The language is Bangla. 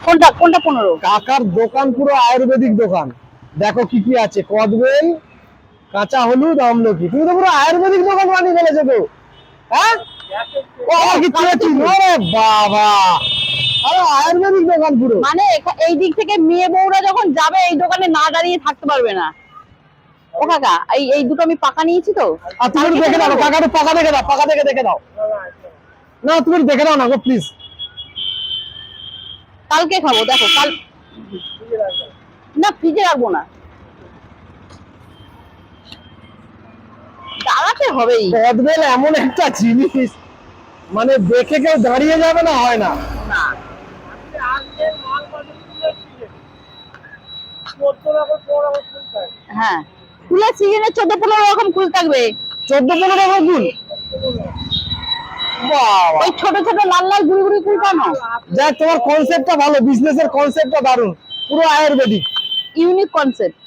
কোনটা কোনটা 15? কাকার দোকান পুরো আয়ুর্বেদিক দোকান। দেখো কি কি আছে, কদবেল, কাঁচা হলুদ, আমলকি। তুমি তো পুরো আয়ুর্বেদিক দোকান বানিয়ে ফেলেছো তো। হ্যাঁ, ও আমার কি চেয়েছি? ওরে বাবা, আরে আয়ুর্বেদিক দোকান পুরো। মানে এই দিক থেকে মেয়ে বউরা যখন যাবে এই দোকানে না দাঁড়িয়ে থাকতে পারবে না। ও কাকা, এই দুটো আমি পাকা নিয়েছি তো। আর তুমি একটু দেখে দাও, কাকা একটু পাকা দেখে দাও, পাকা দেখে দাও। না তুমি একটু দেখে দাও না গো প্লিজ। কালকে খাবো, দেখো কাল। না ফ্রিজে রাখবো না, দাঁড়াতে হবেই। কদবেল এমন একটা জিনিস, মানে দেখে কেউ দাঁড়িয়ে যাবে না, হয় না। না হ্যাঁ, ফুলের সিজনে 14-15 রকম ফুল থাকবে। 14-15 রকম ফুল। বাবা, ওই ছোট ছোট লাল লাল গুড়ি গুড়ি ফুল কেন? যাক, তোমার কনসেপ্টটা ভালো, বিজনেসের কনসেপ্টটা দারুণ, পুরো আয়ুর্বেদিক। Unique concept.